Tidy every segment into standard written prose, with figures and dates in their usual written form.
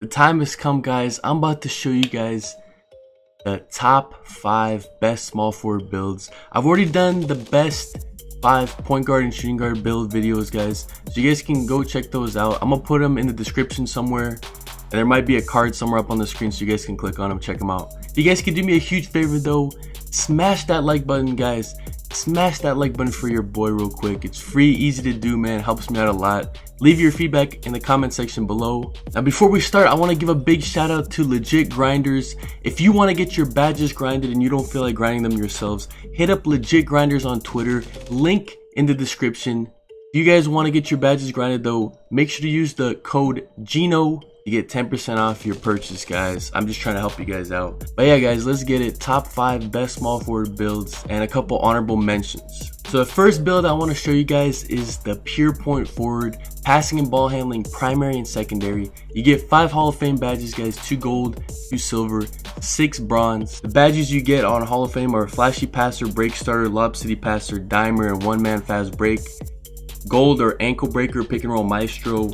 The time has come, guys. I'm about to show you guys the top 5 best small forward builds. I've already done the best 5 point guard and shooting guard build videos, guys, so you guys can go check those out. I'm gonna put them in the description somewhere, and there might be a card somewhere up on the screen so you guys can click on them, check them out. If you guys could do me a huge favor though, smash that like button, guys. Smash that like button for your boy real quick. It's free, easy to do, man. Helps me out a lot. Leave your feedback in the comment section below. Now before we start, I want to give a big shout out to LegitGrinderz. If you want to get your badges grinded and you don't feel like grinding them yourselves, hit up LegitGrinderz on Twitter. Link in the description. If you guys want to get your badges grinded though, make sure to use the code Gino. You get 10% off your purchase, guys. I'm just trying to help you guys out. But yeah, guys, let's get it. Top 5 best small forward builds and a couple honorable mentions. So the first build I want to show you guys is the pure point forward, passing and ball handling, primary and secondary. You get 5 Hall of Fame badges, guys. 2 gold, 2 silver, 6 bronze. The badges you get on Hall of Fame are flashy passer, break starter, lob city passer, dimer, and one man fast break. Gold or ankle breaker, pick and roll maestro.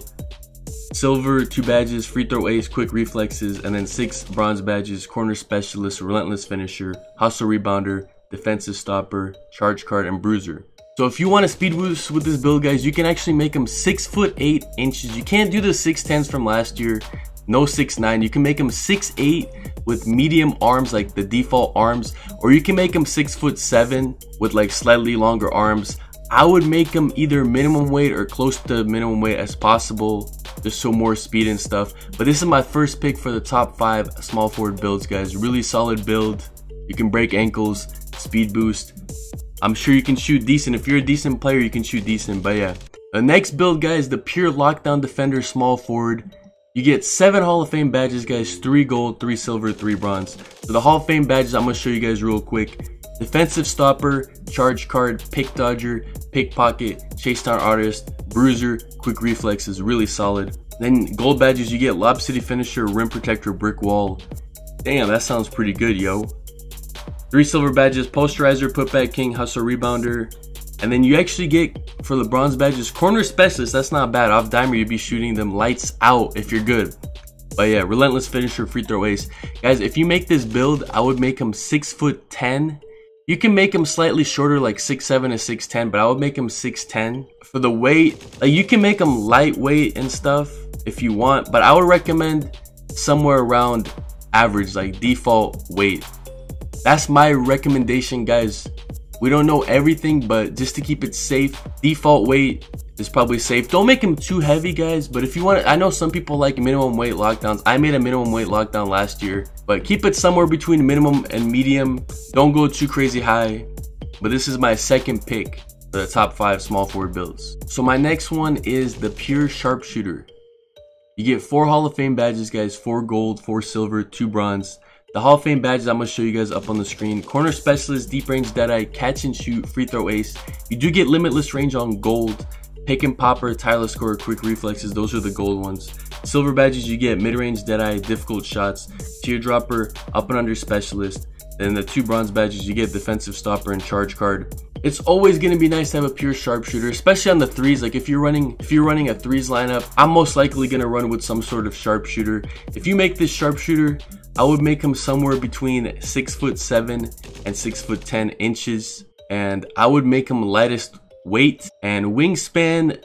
Silver, 2 badges, free throw ace, quick reflexes, and then 6 bronze badges, corner specialist, relentless finisher, hustle rebounder, defensive stopper, charge card, and bruiser. So if you want to speed boost with this build, guys, you can actually make them 6'8" inches. You can't do the 6'10s from last year, no 6'9". You can make them 6'8" with medium arms, like the default arms, or you can make them 6'7" with like slightly longer arms. I would make them either minimum weight or close to minimum weight as possible, just so more speed and stuff. But this is my first pick for the top 5 small forward builds, guys. Really solid build. You can break ankles, speed boost. I'm sure you can shoot decent. If you're a decent player, you can shoot decent. But yeah, the next build, guys, the pure lockdown defender small forward. You get 7 Hall of Fame badges, guys. 3 gold, 3 silver, 3 bronze. So the Hall of Fame badges, I'm gonna show you guys real quick. Defensive stopper, charge card, pick dodger, pickpocket, chase down artist, bruiser, quick reflexes, really solid. Then gold badges, you get lob city finisher, rim protector, brick wall. Damn, that sounds pretty good, yo. 3 silver badges, posterizer, putback king, hustle rebounder. And then you actually get, for the bronze badges, corner specialist. That's not bad. Off dimer, you'd be shooting them lights out if you're good. But yeah, relentless finisher, free throw ace. Guys, if you make this build, I would make them 6'10". You can make them slightly shorter, like 6'7" to 6'10", but I would make them 6'10". For the weight, like you can make them lightweight and stuff if you want, but I would recommend somewhere around average, like default weight. That's my recommendation, guys. We don't know everything, but just to keep it safe, default weight is probably safe. Don't make them too heavy, guys, but if you want, I know some people like minimum weight lockdowns. I made a minimum weight lockdown last year, but keep it somewhere between minimum and medium. Don't go too crazy high. But this is my second pick for the top 5 small forward builds. So my next one is the pure sharpshooter. You get 4 Hall of Fame badges, guys. 4 gold, 4 silver, 2 bronze. The Hall of Fame badges I'm going to show you guys up on the screen. Corner specialist, deep range deadeye, catch and shoot, free throw ace. You do get limitless range on gold. Pick and popper, tireless scorer, quick reflexes. Those are the gold ones. Silver badges, you get mid-range deadeye, difficult shots, teardropper, up and under specialist. Then the 2 bronze badges, you get defensive stopper and charge card. It's always going to be nice to have a pure sharpshooter, especially on the threes. Like if you're running a threes lineup, I'm most likely going to run with some sort of sharpshooter. If you make this sharpshooter, I would make him somewhere between 6'7" and 6'10" inches, and I would make him lightest weight. And wingspan,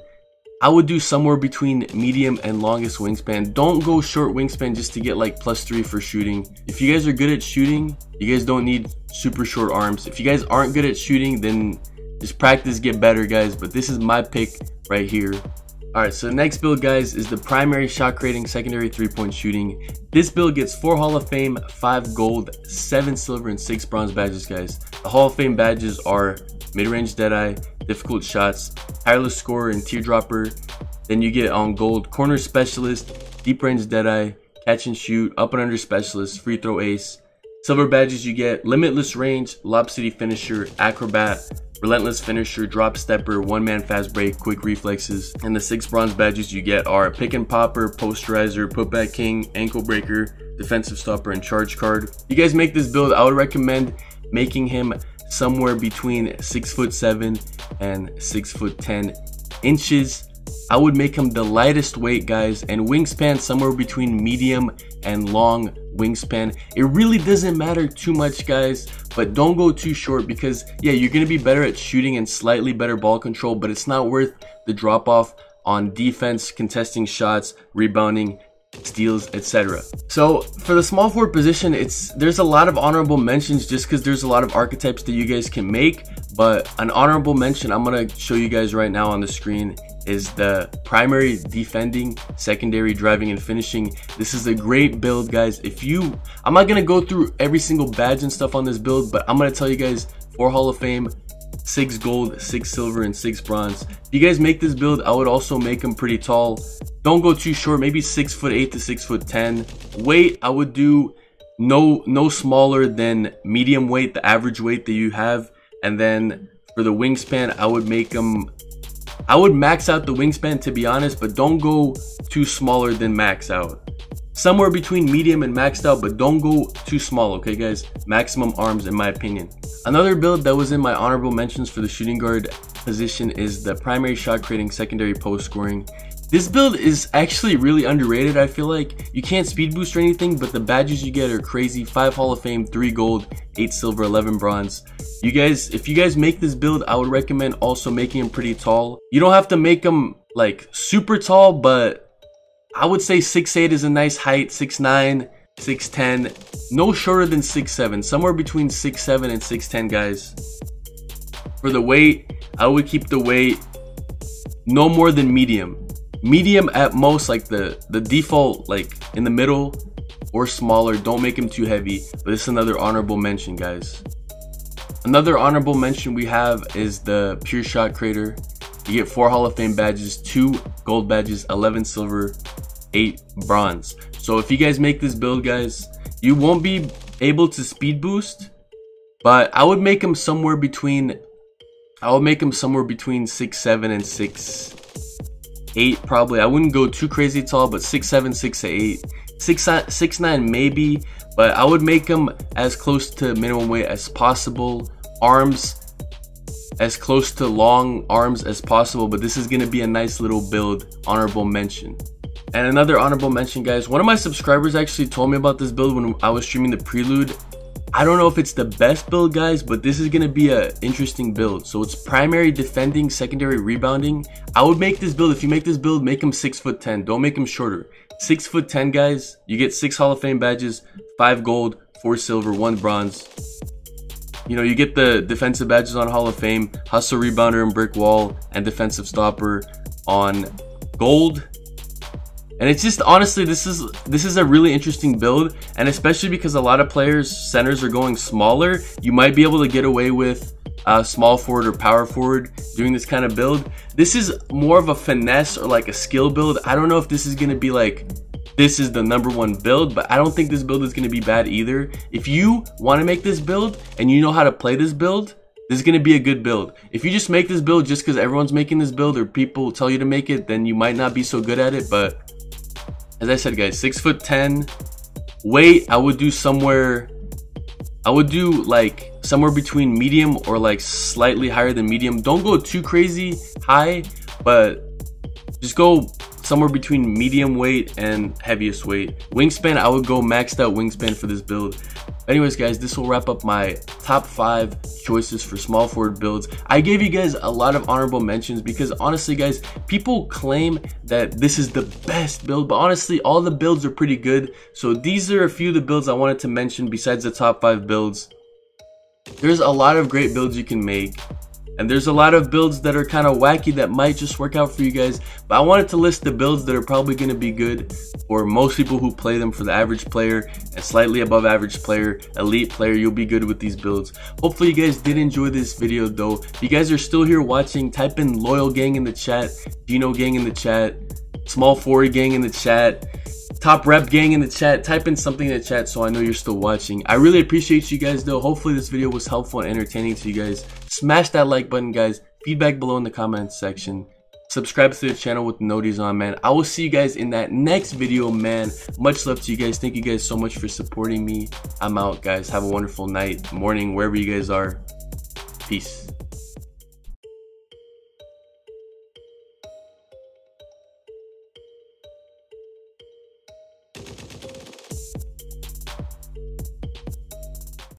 I would do somewhere between medium and longest wingspan. Don't go short wingspan just to get like +3 for shooting. If you guys are good at shooting, you guys don't need super short arms. If you guys aren't good at shooting, then just practice, get better, guys. But this is my pick right here. Alright, so the next build, guys, is the primary shot creating, secondary 3-point shooting. This build gets 4 Hall of Fame, 5 gold, 7 silver, and 6 bronze badges, guys. The Hall of Fame badges are mid-range deadeye, difficult shots, tireless scorer, and teardropper. Then you get on gold, corner specialist, deep range deadeye, catch and shoot, up and under specialist, free throw ace. Silver badges, you get limitless range, lob city finisher, acrobat, relentless finisher, drop stepper, one man fast break, quick reflexes. And the 6 bronze badges you get are pick and popper, posterizer, putback king, ankle breaker, defensive stopper, and charge card. You guys make this build, I would recommend making him somewhere between 6'7" and 6'10" inches. I would make him the lightest weight, guys, and wingspan somewhere between medium and long wingspan. It really doesn't matter too much, guys, but don't go too short because, yeah, you're going to be better at shooting and slightly better ball control, but it's not worth the drop off on defense, contesting shots, rebounding, steals, etc. So for the small forward position, there's a lot of honorable mentions just because there's a lot of archetypes that you guys can make, but an honorable mention I'm going to show you guys right now on the screen is the primary defending, secondary driving and finishing. This is a great build, guys. I'm not gonna go through every single badge and stuff on this build, but I'm gonna tell you guys 4 Hall of Fame, 6 gold, 6 silver, and 6 bronze. If you guys make this build, I would also make them pretty tall. Don't go too short, maybe 6'8" to 6'10". Weight, I would do no smaller than medium weight, the average weight that you have. And then for the wingspan, I would max out the wingspan, to be honest, but don't go too smaller than max out. Somewhere between medium and maxed out, but don't go too small, okay guys? Maximum arms, in my opinion. Another build that was in my honorable mentions for the shooting guard position is the primary shot creating, secondary post scoring. This build is actually really underrated. I feel like you can't speed boost or anything, but the badges you get are crazy. 5 Hall of Fame, 3 gold, 8 silver, 11 bronze. If you guys make this build, I would recommend also making them pretty tall. You don't have to make them like super tall, but I would say 6'8" is a nice height, 6'9", 6'10", no shorter than 6'7", somewhere between 6'7" and 6'10", guys. For the weight, I would keep the weight no more than medium. Medium at most, like the default, like in the middle or smaller. Don't make him too heavy, but this is another honorable mention, guys. Another honorable mention we have is the pure shot creator. You get 4 Hall of Fame badges, 2 gold badges, 11 silver, 8 bronze. So if you guys make this build, guys, you won't be able to speed boost, but I would make him somewhere between 6'7" and 6'8" probably. I wouldn't go too crazy tall, but 6'7", 6'8", 6'9" maybe, but I would make him as close to minimum weight as possible. Arms as close to long arms as possible, but this is going to be a nice little build. Honorable mention. And another honorable mention, guys, one of my subscribers actually told me about this build when I was streaming the prelude. I don't know if it's the best build, guys, but this is going to be a interesting build. So it's primary defending, secondary rebounding. I would make this build, if you make this build, make him 6'10". Don't make him shorter. 6'10", guys. You get 6 Hall of Fame badges, 5 gold, 4 silver, 1 bronze. You know, you get the defensive badges on Hall of Fame, hustle rebounder and brick wall, and defensive stopper on gold. And it's just, honestly, this is a really interesting build, and especially because a lot of players, centers, are going smaller, you might be able to get away with small forward or power forward doing this kind of build. This is more of a finesse or like a skill build. I don't know if this is going to be like, this is the #1 build, but I don't think this build is going to be bad either. If you want to make this build and you know how to play this build, this is going to be a good build. If you just make this build just because everyone's making this build or people tell you to make it, then you might not be so good at it. But as I said, guys, 6'10". Weight, I would do like somewhere between medium or like slightly higher than medium. Don't go too crazy high, but just go somewhere between medium weight and heaviest weight. Wingspan, I would go maxed out wingspan for this build. Anyways, guys, this will wrap up my top 5 choices for small forward builds. I gave you guys a lot of honorable mentions because honestly, guys, people claim that this is the best build, but honestly, all the builds are pretty good. So these are a few of the builds I wanted to mention besides the top 5 builds. There's a lot of great builds you can make, and there's a lot of builds that are kind of wacky that might just work out for you guys, but I wanted to list the builds that are probably going to be good for most people who play them. For the average player and slightly above average player, elite player, you'll be good with these builds. Hopefully you guys did enjoy this video though. If you guys are still here watching, type in loyal gang in the chat, Gino gang in the chat, small forward gang in the chat, top rep gang in the chat. Type in something in the chat so I know you're still watching. I really appreciate you guys though. Hopefully this video was helpful and entertaining to you guys. Smash that like button, guys. Feedback below in the comments section. Subscribe to the channel with the noties on, man. I will see you guys in that next video, man. Much love to you guys. Thank you guys so much for supporting me. I'm out, guys. Have a wonderful night, morning, wherever you guys are. Peace.